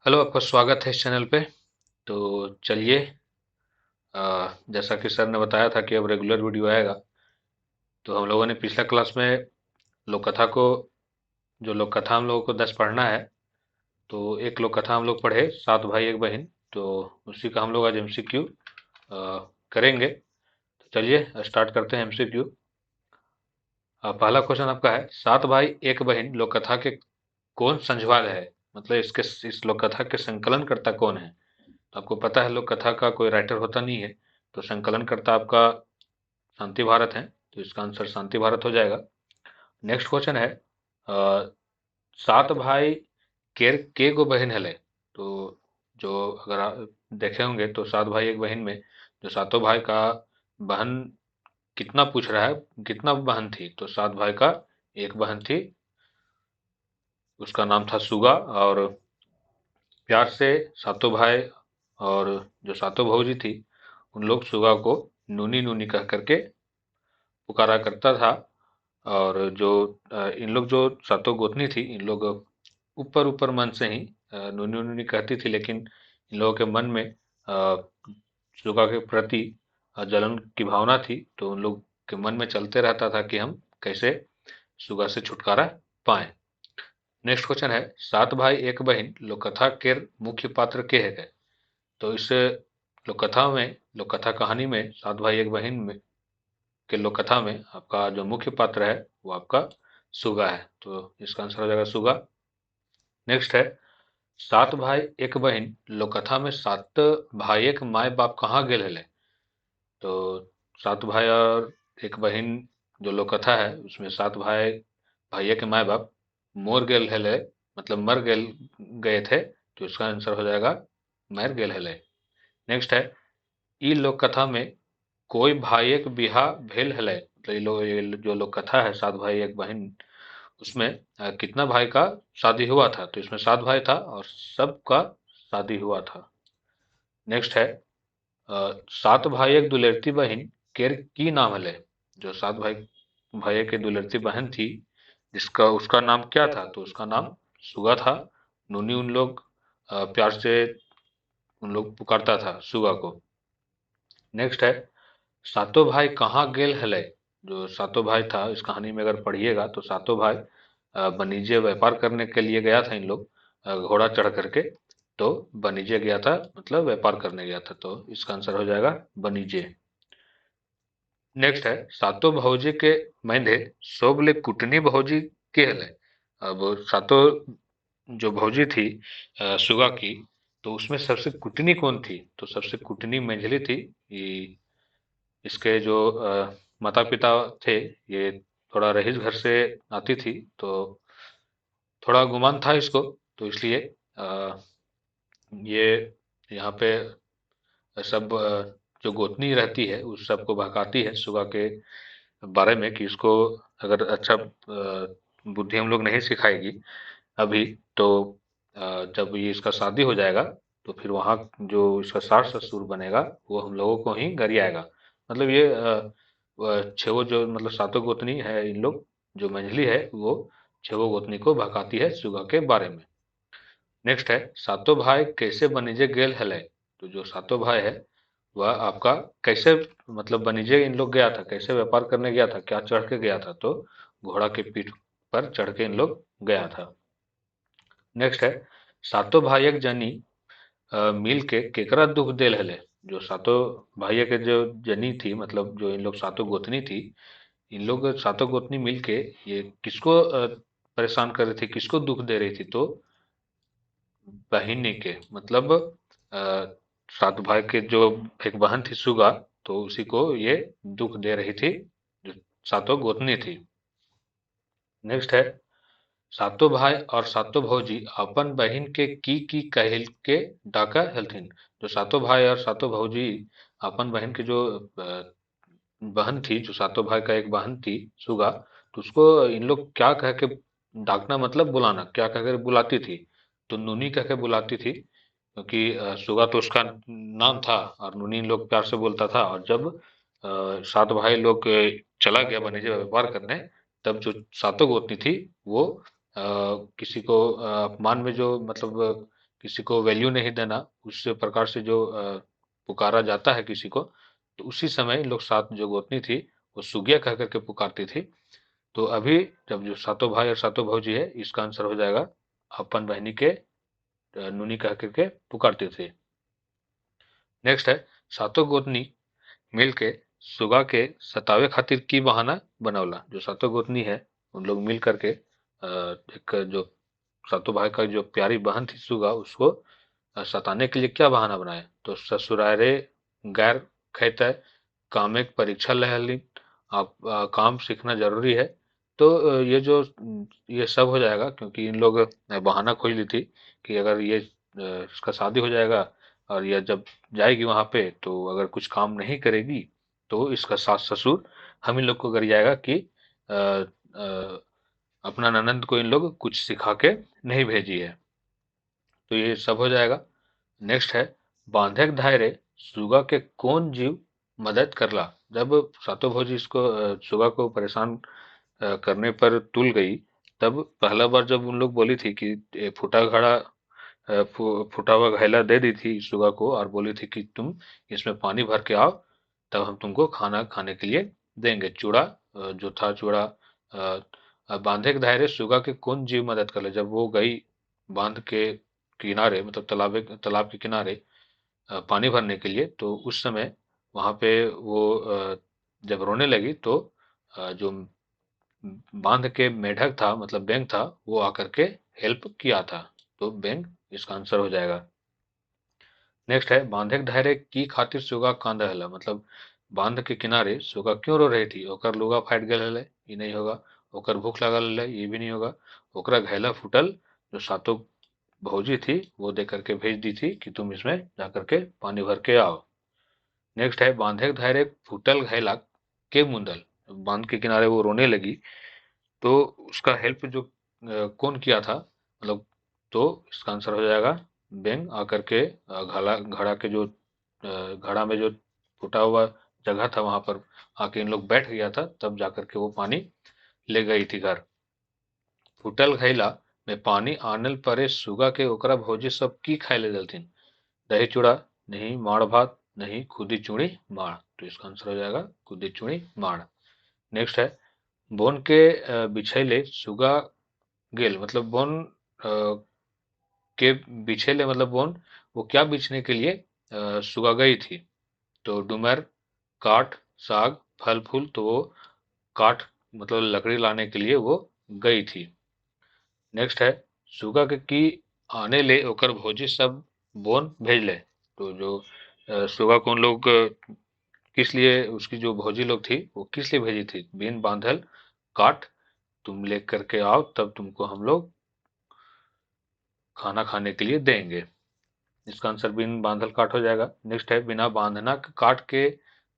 Hello, आपका स्वागत है इस चैनल पे। तो चलिए, जैसा कि सर ने बताया था कि अब रेगुलर वीडियो आएगा। तो हम लोगों ने पिछला क्लास में लोक कथा को जो लोक कथा हम लोगों को 10 पढ़ना है। तो एक लोक कथा हम लोग पढ़े, 7 भाई एक बहन। तो उसी का हम लोग आज एमसीक्यू करेंगे। तो चलिए स्टार्ट करते हैं एमसीक्यू। पहला क्वेश्चन आपका है, 7 भाई एक बहन लोक कथा के कौन संजवाल है? मतलब इस लोक कथा के संकलन करता कौन है? तो आपको पता है लोक कथा का कोई राइटर होता नहीं है। तो संकलन करता आपका शांति भारत है। तो इसका आंसर शांति भारत हो जाएगा। नेक्स्ट क्वेश्चन है, 7 भाई के गो बहन हले? तो जो अगर आप देखे होंगे तो 7 भाई एक बहन में जो सातों भाई का बहन कितना पूछ रहा है, कितना बहन थी? तो 7 भाई का एक बहन थी, उसका नाम था सुगा। और प्यार से सातों भाई और जो सातों भौजी थी उन लोग सुगा को नूनी नूनी कह करके पुकारा करता था। और जो इन लोग जो सातों गोतनी थी, इन लोग ऊपर ऊपर मन से ही नूनी नूनी कहती थी, लेकिन इन लोगों के मन में सुगा के प्रति जलन की भावना थी। तो उन लोग के मन में चलते रहता था कि हम कैसे सुगा से छुटकारा पाएं। नेक्स्ट क्वेश्चन है, 7 भाई एक बहन लोक कथा के मुख्य पात्र के है? तो इस लोक कथा में, लोक कथा कहानी में 7 भाई एक बहन में के लोक कथा में आपका जो मुख्य पात्र है वो आपका सुगा है। तो इसका आंसर हो जाएगा सुगा। नेक्स्ट है, 7 भाई एक बहन लोक कथा में 7 भाई एक माए बाप कहाँ गेल हले? तो 7 भाई और एक बहन जो लोक कथा है उसमें 7 भाई भाइये के माए बाप मोर गेल हले, मतलब मर गेल गए थे। तो इसका आंसर हो जाएगा मर गेल हले। नेक्स्ट है, ई लोक कथा में कोई भाई एक बिहा भेल हले? तो ये जो लोक कथा है 7 भाई एक बहन, उसमें कितना भाई का शादी हुआ था? तो इसमें 7 भाई था और सबका शादी हुआ था। नेक्स्ट है, 7 भाई एक दुलेरती बहन केर की नाम हले? जो 7 भाई भाई के दुलेरती बहन थी, जिसका उसका नाम क्या था? तो उसका नाम सुगा था। नूनी उन लोग प्यार से उन लोग पुकारता था सुगा को। नेक्स्ट है, सातों भाई कहाँ गेल हले? जो सातों भाई था इस कहानी में अगर पढ़िएगा तो सातों भाई वाणिज्य व्यापार करने के लिए गया था। इन लोग घोड़ा चढ़ करके, तो वाणिज्य गया था, मतलब व्यापार करने गया था। तो इसका आंसर हो जाएगा वाणिज्य। नेक्स्ट है, सातों भौजी के मैंधे सोबले कुटनी भौजी के हले? अब सातों जो भौजी थी सुगा की, तो उसमें सबसे कुटनी कौन थी? तो सबसे कुटनी मंझली थी। ये इसके जो माता पिता थे, ये थोड़ा रईस घर से आती थी। तो थोड़ा गुमान था इसको, तो इसलिए ये यहाँ पे सब जो गोतनी रहती है उस सबको बहकाती है सुगा के बारे में कि इसको अगर अच्छा बुद्धि हम लोग नहीं सिखाएगी अभी, तो जब ये इसका शादी हो जाएगा तो फिर वहाँ जो इसका सास ससुर बनेगा वो हम लोगों को ही गरियाएगा। मतलब ये छेवो जो मतलब सातों गोतनी है, इन लोग जो मंझली है वो छेवो गोतनी को भड़काती है सुगा के बारे में। नेक्स्ट है, सातों भाई कैसे बनिजे गेल हले? तो जो सातों भाई है वह आपका कैसे, मतलब बनिजे इन लोग गया था, कैसे व्यापार करने गया था, क्या चढ़ के गया था? तो घोड़ा के पीठ पर चढ़ के इन लोग गया था। नेक्स्ट है, सातों भाई एक जनी मिल के केकरा दुख देल हले? जो सातों भाई के जो जनी थी, मतलब जो इन लोग सातों गोतनी थी, इन लोग सातों गोतनी मिल के ये किसको परेशान कर रही थी, किसको दुख दे रही थी? तो बहिनी के, मतलब सात भाई के जो एक बहन थी सुगा, तो उसी को ये दुख दे रही थी, जो सातों गोतनी थी। नेक्स्ट है, सातों भाई और सातों भौजी अपन बहन के की कहल के डाका हलथिन? जो सातों भाई और सातों भौजी अपन बहन के जो बहन थी, जो सातों भाई का एक बहन थी सुगा, तो उसको इन लोग क्या कह के डाकना, मतलब बुलाना, क्या कह के बुलाती थी? तो नूनी कह के बुलाती थी, क्योंकि सुगा तो उसका नाम था और नूनी इन लोग प्यार से बोलता था। और जब सात भाई लोग चला गया वाणिज्य व्यापार करने, तब जो सातों गोतनी थी वो किसी को अपमान में जो मतलब किसी को वैल्यू नहीं देना, उस प्रकार से जो पुकारा जाता है किसी को, तो उसी समय इन लोग सात जो गोतनी थी वो सुगिया कह करके पुकारती थी। तो अभी जब जो सातों भाई और सातों भौजी है, इसका आंसर हो जाएगा अपन बहनी के नूनी कह करके पुकारते थे। नेक्स्ट है, सातों गोतनी मिल के सुगा के सतावे खातिर की बहाना बनवला। जो सातों गोतनी है उन लोग मिल करके एक जो सातों भाई का जो प्यारी बहन थी सुगा, उसको सताने के लिए क्या बहाना बनाया। तो ससुरारे गैर खैता कामिक परीक्षा लहली, आप काम सीखना जरूरी है। तो ये जो ये सब हो जाएगा क्योंकि इन लोग बहाना खोज ली थी कि अगर ये इसका शादी हो जाएगा और यह जब जाएगी वहां पे तो अगर कुछ काम नहीं करेगी तो इसका सास ससुर हम इन लोग को गर जाएगा कि अ, अ, अपना ननंद को इन लोग कुछ सिखा के नहीं भेजी है। तो ये सब हो जाएगा। नेक्स्ट है, बांधे के धायरे सुगा के कौन जीव मदद करला। जब सातों भौजी इसको सुगा को परेशान करने पर तुल गई, तब पहला बार जब उन लोग बोली थी कि फूटा घड़ा फूटा हुआ घैला दे दी थी सुगा को और बोली थी कि तुम इसमें पानी भर के आओ, तब हम तुमको खाना खाने के लिए देंगे। चूड़ा जो था चूड़ा बांधे के दायरे सुगा के कौन जीव मदद कर ले। जब वो गई बांध के किनारे मतलब तालाब के किनारे पानी भरने के लिए, तो उस समय वहां पे वो जब रोने लगी तो जो बांध के मेढक था मतलब बैंक था, वो आकर के हेल्प किया था। तो बैंक इसका आंसर हो जाएगा। नेक्स्ट है, बांधे के धारे की खातिर सुगा कांद रहला। मतलब बांध के किनारे सुगा क्यों रो रही थी। ओकर लुगा फाट गल हले, ये नहीं होगा। ओकर भूख लगल हले, ये भी नहीं होगा। ओकरा घैला फूटल, जो सातों भौजी थी वो दे करके भेज दी थी कि तुम इसमें जा करके पानी भर के आओ। नेक्स्ट है, बांधे के धारे फूटल घैला के मुंदल। बांध के किनारे वो रोने लगी, तो उसका हेल्प जो कौन किया था मतलब, तो इसका आंसर हो जाएगा बेंग आकर के घड़ा घड़ा के जो घड़ा में जो फूटा हुआ जगह था वहां पर आके इन लोग बैठ गया था, तब जाकर के वो पानी ले गई थी घर। फूटल घैला में पानी आनल परे सुगा के ओकरा भौजी सब की खाए ले दलथिन। दही चूड़ा नहीं, माड़ भात नहीं, खुदी चूड़ी माड़। तो इसका आंसर हो जाएगा खुदी चूड़ी माड़। नेक्स्ट है, बोन के बिछैले सुगा गेल। मतलब बोन के बिछेले मतलब बोन वो क्या बिछने के लिए सुगा गई थी। तो डुमर काठ साग फल फूल, तो वो काठ मतलब लकड़ी लाने के लिए वो गई थी। नेक्स्ट है, सुगा के की आने ले ओकर भौजी सब बोन भेज ले। तो जो सुगा को उन लोग किस लिए उसकी जो भौजी लोग थी वो किस लिए भेजी थी। बिन बांधल काठ तुम लेकर के आओ, तब तुमको हम लोग खाना खाने के लिए देंगे। इसका आंसर बिन बांधल काट हो जाएगा। नेक्स्ट है, बिना बांधना काट के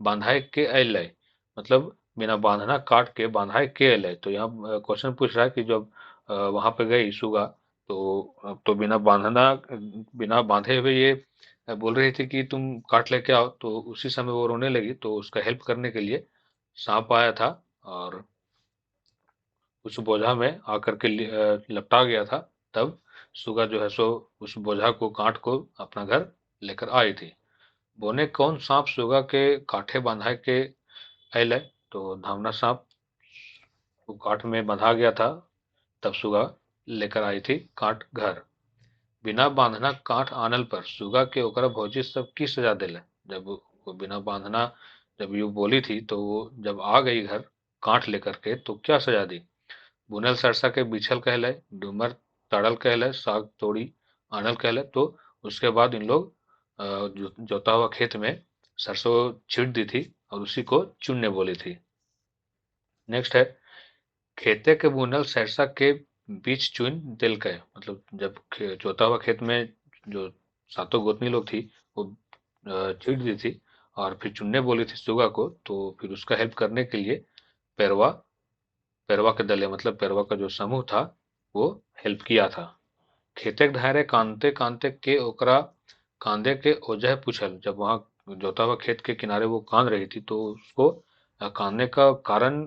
बांधाए के अलै। मतलब बिना बांधना काट के बांधाए के अलै। तो यहाँ क्वेश्चन पूछ रहा है कि जब वहां पे गई सुगा, तो तो बिना बांधे हुए ये बोल रही थी कि तुम काट लेके आओ, तो उसी समय वो रोने लगी। तो उसका हेल्प करने के लिए सांप आया था और उस बोझा में आकर के लपटा गया था। तब सुगा जो है सो उस बोझा को काट को अपना घर लेकर आई थी। बोने कौन सांप सुगा के काठे बांधा के अलै। तो धामना सांप वो काठ में बंधा गया था, तब सुगा लेकर आई थी काट घर। बिना बांधना काठ आनल पर सुगा के ओकरा भौजी सब की सजा दिले। जब वो बिना बांधना जब यू बोली थी, तो वो जब आ गई घर काठ लेकर के, तो क्या सजा दी। बुनल सरसा के बिछल कहले, डूमर ताड़ल कहले, साग तोड़ी आनल कहले। तो उसके बाद इन लोग जोता हुआ खेत में सरसों छींट दी थी और उसी को चुनने बोली थी। नेक्स्ट है, खेते के बुनल सरसा के बीच चुन दिल के। मतलब जब जोता हुआ खेत में जो सातों गोतनी लोग थी वो छींट दी थी और फिर चुनने बोली थी सुगा को, तो फिर उसका हेल्प करने के लिए पैरवा पैरवा के दले मतलब पैरवा का जो समूह था वो हेल्प किया था। खेते के धारे कांते कांते के ओकरा कांदे के ओजह पूछल। जब वहां जोता हुआ खेत के किनारे वो कांद रही थी, तो उसको कांदने का कारण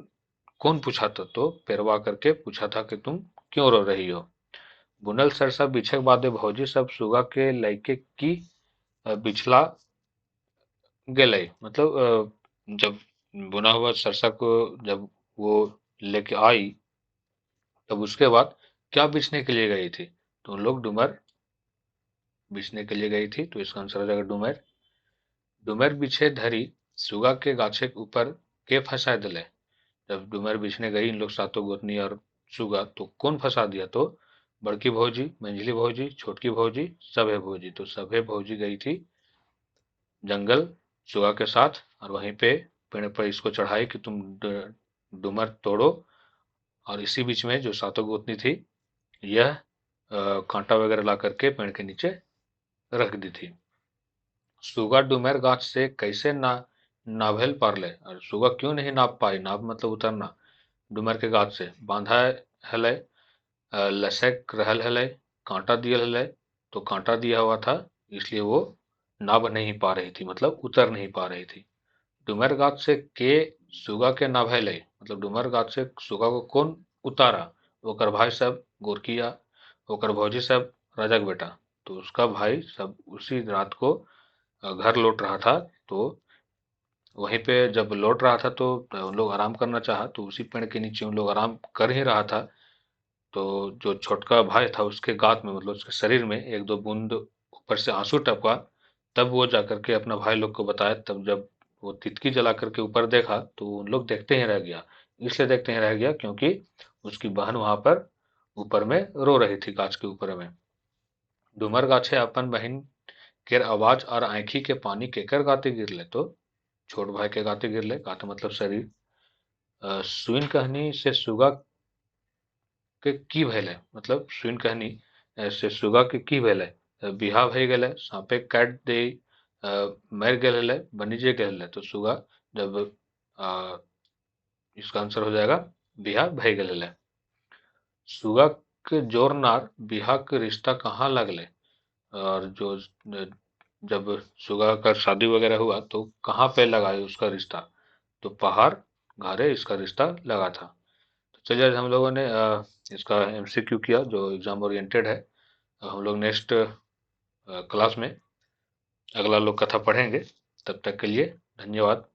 कौन पूछा था। तो पैरवा करके पूछा था कि तुम क्यों रो रही हो। बुनल सरसा बिछक बादे भौजी सब सुगा के लइके की बिछला गेलई। मतलब जब बुना हुआ सरसा को जब वो लेके आई, तब उसके बाद क्या बेचने के लिए गई थी? तो उन लोग डूमर बेचने के लिए गई थी, तो इसका आंसर हो जाएगा डूमर। डूमर बिछे धरी सुगा के गाछे के ऊपर के फंसा दिले। जब डूमर बिछने गई इन लोग सातों गोतनी और सुगा, तो कौन फंसा दिया? तो बड़की भौजी, मंझली भौजी, छोटकी भौजी, सभे भौजी। तो सभे भौजी गई थी जंगल सुगा के साथ, और वहीं पे पेड़ पर इसको चढ़ाई कि तुम डूमर तोड़ो। और इसी बीच में जो सातों गोतनी थी, यह कांटा वगैरह ला करके पेड़ के नीचे रख दी थी। सुगा डूमर गाछ से कैसे ना नाभेल पारले। और सुगा क्यों नहीं नाप पाई? नाप मतलब उतरना। डूमर के गाछ से बांधा हलै, लसक रहल हलै, कांटा दियल हलै। तो कांटा दिया हुआ था, इसलिए वो नाभ नहीं पा रही थी, मतलब उतर नहीं पा रही थी। डूमर गाछ से के सुगा के नाभेलै, मतलब डूमर गाछ से सुगा को कौन उतारा? ओकर भाई सब गोरकिया, ओकर भौजी सब राजा के बेटा। तो उसका भाई सब उसी रात को घर लौट रहा था। तो वहीं पे जब लौट रहा था, तो उन लोग आराम करना चाहा, तो उसी पेड़ के नीचे उन लोग आराम कर ही रहा था। तो जो छोटका भाई था, उसके गात में, मतलब उसके शरीर में एक दो बूंद ऊपर से आंसू टपका। तब वो जाकर के अपना भाई लोग को बताया। तब जब वो तितकी जला करके ऊपर देखा, तो उन लोग देखते ही रह गया। इसलिए देखते ही रह गया क्योंकि उसकी बहन वहां पर ऊपर में रो रही थी, गाछ के ऊपर में। डूमर गाछे अपन बहन केर आवाज और आंखी के पानी केकर गाते गिरले। तो छोट भाई के गाते गिरले, गाते मतलब शरीर। सुइन कहनी से सुगा के की भेलै, मतलब सुइन कहनी से सुगा के की भेलै? बिहा भई गेलै, साँपे काटि दे, मरि गेल हलै, बनिजे गेल हलै। तो सुगा जब इसका आंसर हो जाएगा बिहा भई गेल हलै। सुगा के जोरनार बिहा के रिश्ता कहाँ लगले? और जो जब सुगा का शादी वगैरह हुआ, तो कहाँ पे लगा है उसका रिश्ता? तो पहाड़ घरे इसका रिश्ता लगा था। तो चलिए, आज हम लोगों ने इसका एमसीक्यू किया जो एग्जाम ओरिएंटेड है। हम लोग नेक्स्ट क्लास में अगला लोक कथा पढ़ेंगे। तब तक के लिए धन्यवाद।